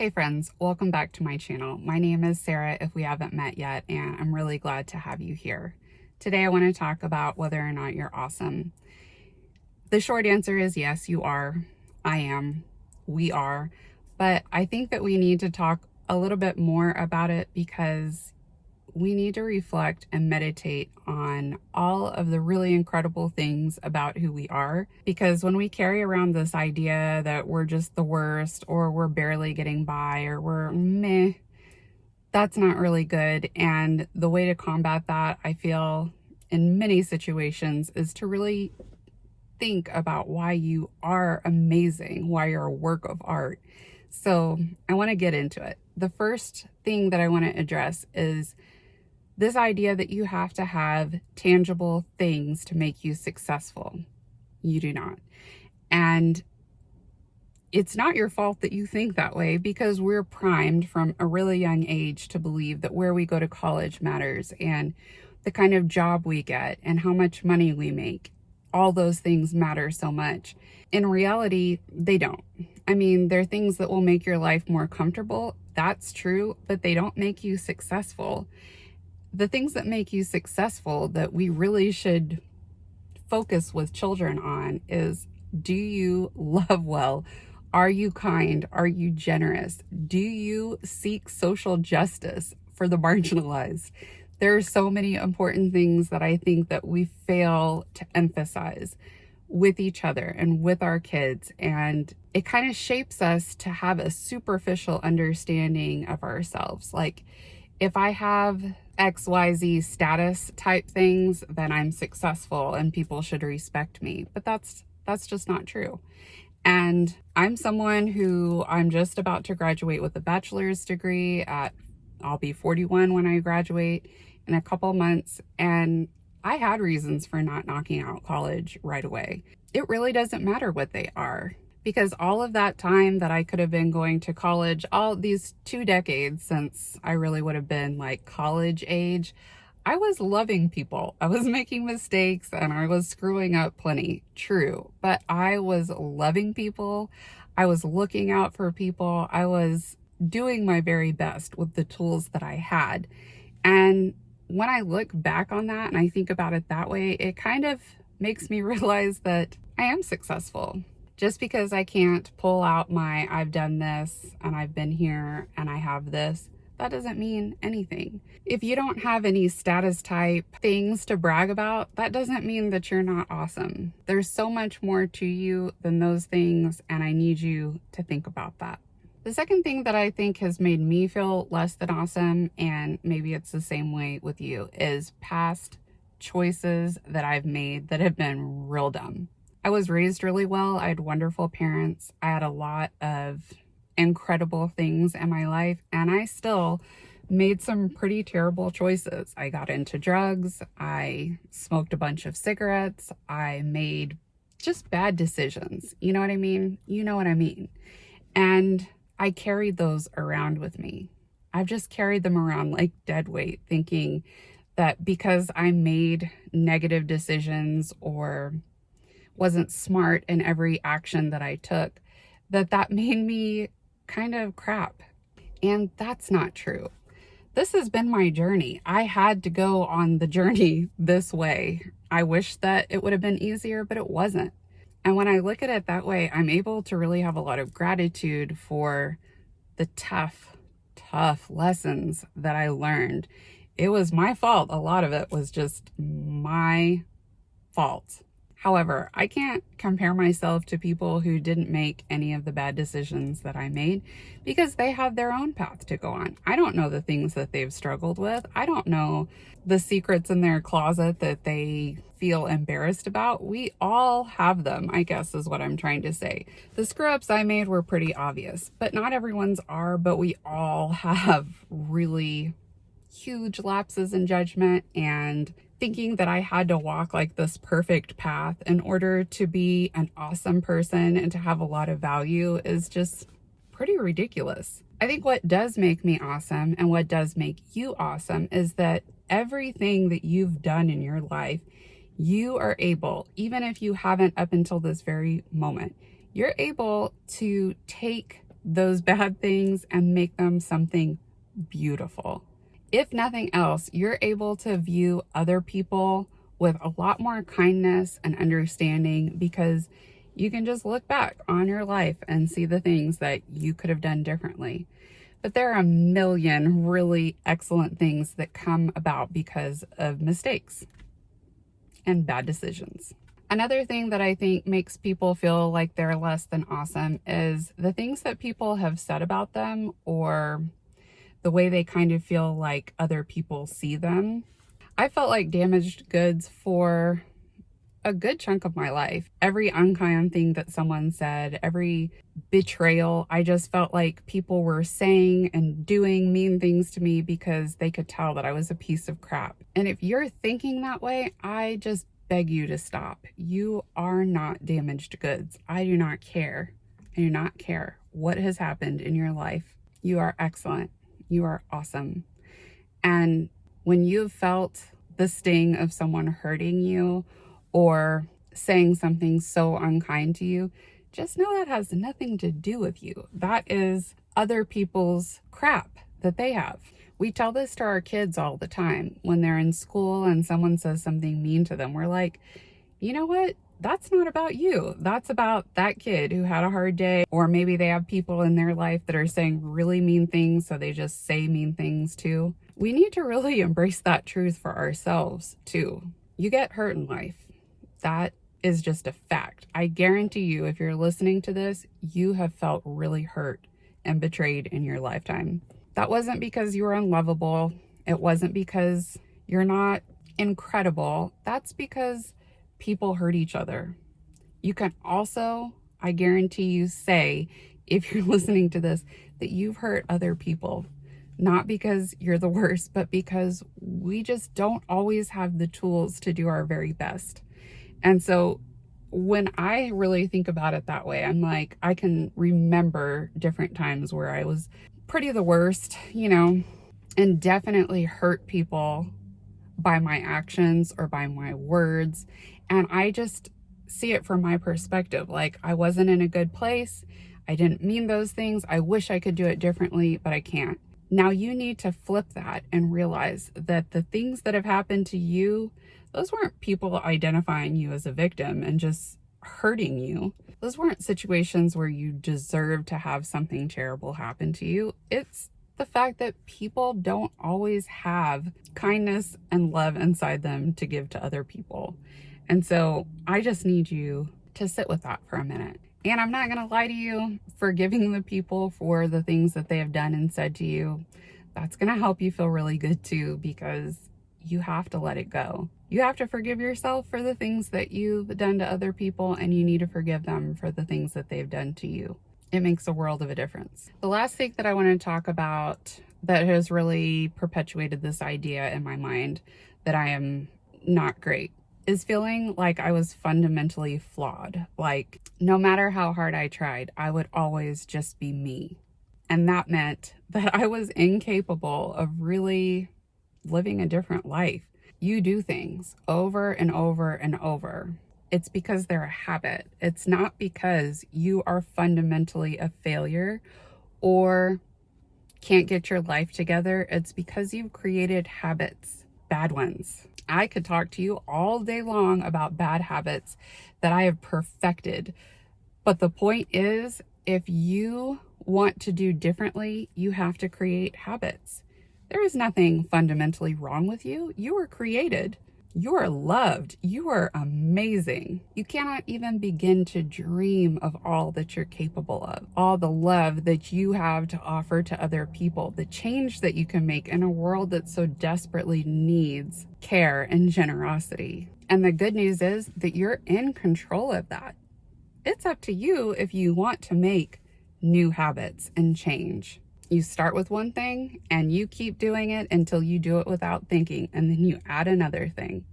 Hey friends, welcome back to my channel. My name is Sarah if we haven't met yet, and I'm really glad to have you here. Today I want to talk about whether or not you're awesome. The short answer is yes, you are. I am. We are. But I think that we need to talk a little bit more about it because we need to reflect and meditate on all of the really incredible things about who we are. Because when we carry around this idea that we're just the worst, or we're barely getting by, or we're meh, that's not really good. And the way to combat that, I feel, in many situations, is to really think about why you are amazing, why you're a work of art. So I want to get into it. The first thing that I want to address is this idea that you have to have tangible things to make you successful. You do not. And it's not your fault that you think that way, because we're primed from a really young age to believe that where we go to college matters, and the kind of job we get and how much money we make. All those things matter so much. In reality, they don't. I mean, they're things that will make your life more comfortable. That's true, but they don't make you successful. The things that make you successful that we really should focus with children on is, do you love well? Are you kind? Are you generous? Do you seek social justice for the marginalized? There are so many important things that I think that we fail to emphasize with each other and with our kids. And it kind of shapes us to have a superficial understanding of ourselves. Like, if I have XYZ status type things, then I'm successful and people should respect me. But that's just not true. And I'm someone who I'm just about to graduate with a bachelor's degree I'll be 41 when I graduate in a couple months. And I had reasons for not knocking out college right away. It really doesn't matter what they are, because all of that time that I could have been going to college, all these 2 decades since I really would have been like college age, I was loving people. I was making mistakes and I was screwing up plenty, true, but I was loving people. I was looking out for people. I was doing my very best with the tools that I had. And when I look back on that and I think about it that way, it kind of makes me realize that I am successful. Just because I can't pull out my I've done this and I've been here and I have this, that doesn't mean anything. If you don't have any status type things to brag about, that doesn't mean that you're not awesome. There's so much more to you than those things, and I need you to think about that. The second thing that I think has made me feel less than awesome, and maybe it's the same way with you, is past choices that I've made that have been real dumb. I was raised really well. I had wonderful parents. I had a lot of incredible things in my life, and I still made some pretty terrible choices. I got into drugs. I smoked a bunch of cigarettes. I made just bad decisions. You know what I mean? You know what I mean. And I carried those around with me. I've just carried them around like dead weight, thinking that because I made negative decisions or wasn't smart in every action that I took, that made me kind of crap. And that's not true. This has been my journey. I had to go on the journey this way. I wish that it would have been easier, but it wasn't. And when I look at it that way, I'm able to really have a lot of gratitude for the tough lessons that I learned. It was my fault. A lot of it was just my fault. However, I can't compare myself to people who didn't make any of the bad decisions that I made, because they have their own path to go on. I don't know the things that they've struggled with. I don't know the secrets in their closet that they feel embarrassed about. We all have them, I guess is what I'm trying to say. The screw-ups I made were pretty obvious, but not everyone's are, but we all have really huge lapses in judgment, and thinking that I had to walk like this perfect path in order to be an awesome person and to have a lot of value is just pretty ridiculous. I think what does make me awesome and what does make you awesome is that everything that you've done in your life, you are able, even if you haven't up until this very moment, you're able to take those bad things and make them something beautiful. If nothing else, you're able to view other people with a lot more kindness and understanding because you can just look back on your life and see the things that you could have done differently. But there are a million really excellent things that come about because of mistakes and bad decisions. Another thing that I think makes people feel like they're less than awesome is the things that people have said about them, or the way they kind of feel like other people see them. I felt like damaged goods for a good chunk of my life. Every unkind thing that someone said, every betrayal, I just felt like people were saying and doing mean things to me because they could tell that I was a piece of crap. And if you're thinking that way, I just beg you to stop. You are not damaged goods. I do not care. I do not care what has happened in your life. You are excellent. You are awesome. And when you've felt the sting of someone hurting you or saying something so unkind to you, just know that has nothing to do with you. That is other people's crap that they have. We tell this to our kids all the time when they're in school and someone says something mean to them. We're like, you know what? That's not about you. That's about that kid who had a hard day, or maybe they have people in their life that are saying really mean things, so they just say mean things too. We need to really embrace that truth for ourselves too. You get hurt in life. That is just a fact. I guarantee you, if you're listening to this, you have felt really hurt and betrayed in your lifetime. That wasn't because you were unlovable. It wasn't because you're not incredible. That's because people hurt each other. You can also, I guarantee you, say, if you're listening to this, that you've hurt other people. Not because you're the worst, but because we just don't always have the tools to do our very best. And so when I really think about it that way, I'm like, I can remember different times where I was pretty the worst, and definitely hurt people by my actions or by my words. And I just see it from my perspective. Like, I wasn't in a good place. I didn't mean those things. I wish I could do it differently, but I can't. Now you need to flip that and realize that the things that have happened to you, those weren't people identifying you as a victim and just hurting you. Those weren't situations where you deserve to have something terrible happen to you. It's the fact that people don't always have kindness and love inside them to give to other people. And so I just need you to sit with that for a minute. And I'm not going to lie to you, forgiving the people for the things that they have done and said to you, that's going to help you feel really good too, because you have to let it go. You have to forgive yourself for the things that you've done to other people, and you need to forgive them for the things that they've done to you. It makes a world of a difference. The last thing that I want to talk about that has really perpetuated this idea in my mind that I am not great is feeling like I was fundamentally flawed. Like, no matter how hard I tried, I would always just be me. And that meant that I was incapable of really living a different life. You do things over and over and over. It's because they're a habit. It's not because you are fundamentally a failure or can't get your life together. It's because you've created habits, bad ones. I could talk to you all day long about bad habits that I have perfected. But the point is, if you want to do differently, you have to create habits. There is nothing fundamentally wrong with you. You were created. You are loved. You are amazing. You cannot even begin to dream of all that you're capable of, all the love that you have to offer to other people, the change that you can make in a world that so desperately needs care and generosity. And the good news is that you're in control of that. It's up to you if you want to make new habits and change. You start with one thing and you keep doing it until you do it without thinking, and then you add another thing.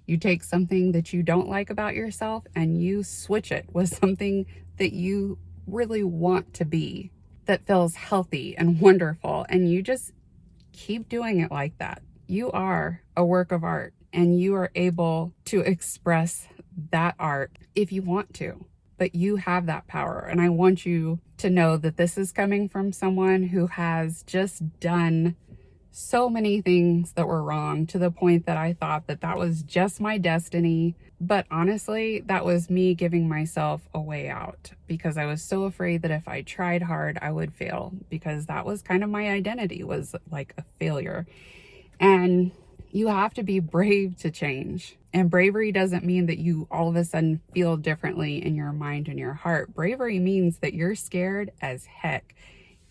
You take something that you don't like about yourself and you switch it with something that you really want to be, that feels healthy and wonderful, and you just keep doing it like that. You are a work of art, and you are able to express that art if you want to. But you have that power, and I want you to know that this is coming from someone who has just done so many things that were wrong, to the point that I thought that that was just my destiny. But honestly, that was me giving myself a way out, because I was so afraid that if I tried hard, I would fail, because that was kind of my identity, was like a failure. And you have to be brave to change. And bravery doesn't mean that you all of a sudden feel differently in your mind and your heart. Bravery means that you're scared as heck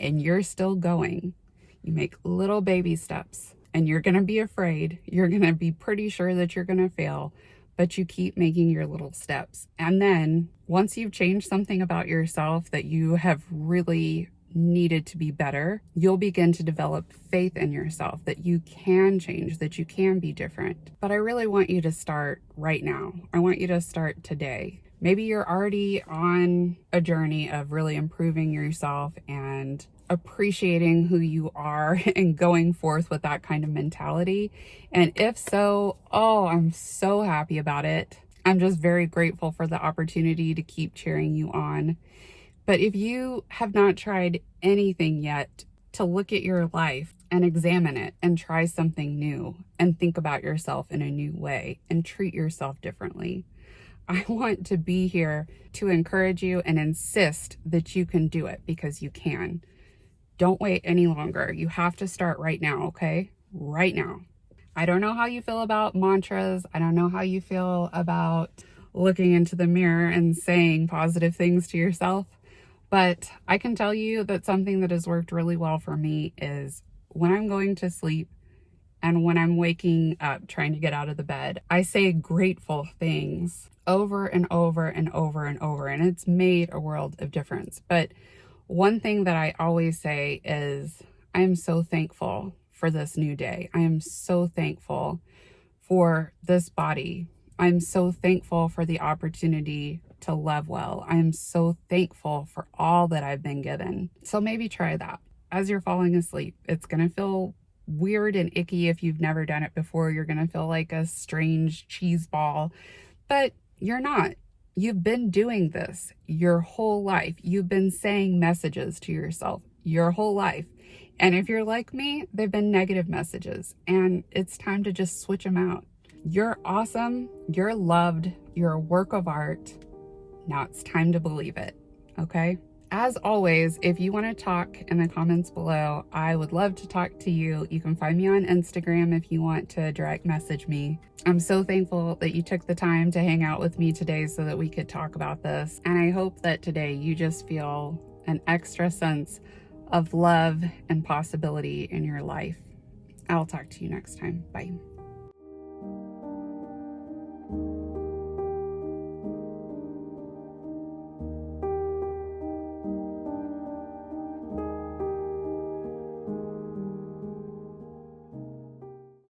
and you're still going. You make little baby steps, and you're going to be afraid. You're going to be pretty sure that you're going to fail, but you keep making your little steps. And then once you've changed something about yourself that you have really needed to be better, you'll begin to develop faith in yourself that you can change, that you can be different. But I really want you to start right now. I want you to start today. Maybe you're already on a journey of really improving yourself and appreciating who you are and going forth with that kind of mentality. And if so, oh, I'm so happy about it. I'm just very grateful for the opportunity to keep cheering you on. But if you have not tried anything yet, to look at your life and examine it and try something new and think about yourself in a new way and treat yourself differently. I want to be here to encourage you and insist that you can do it, because you can. Don't wait any longer. You have to start right now, okay? Right now. I don't know how you feel about mantras. I don't know how you feel about looking into the mirror and saying positive things to yourself. But I can tell you that something that has worked really well for me is when I'm going to sleep and when I'm waking up trying to get out of the bed, I say grateful things over and over and over and over. And it's made a world of difference. But one thing that I always say is, I am so thankful for this new day. I am so thankful for this body. I'm so thankful for the opportunity to love well. I'm so thankful for all that I've been given. So maybe try that as you're falling asleep. It's going to feel weird and icky if you've never done it before. You're going to feel like a strange cheese ball, but you're not. You've been doing this your whole life. You've been saying messages to yourself your whole life. And if you're like me, they've been negative messages, and it's time to just switch them out. You're awesome. You're loved. You're a work of art. Now it's time to believe it, okay? As always, if you want to talk in the comments below, I would love to talk to you. You can find me on Instagram if you want to direct message me. I'm so thankful that you took the time to hang out with me today so that we could talk about this. And I hope that today you just feel an extra sense of love and possibility in your life. I'll talk to you next time. Bye.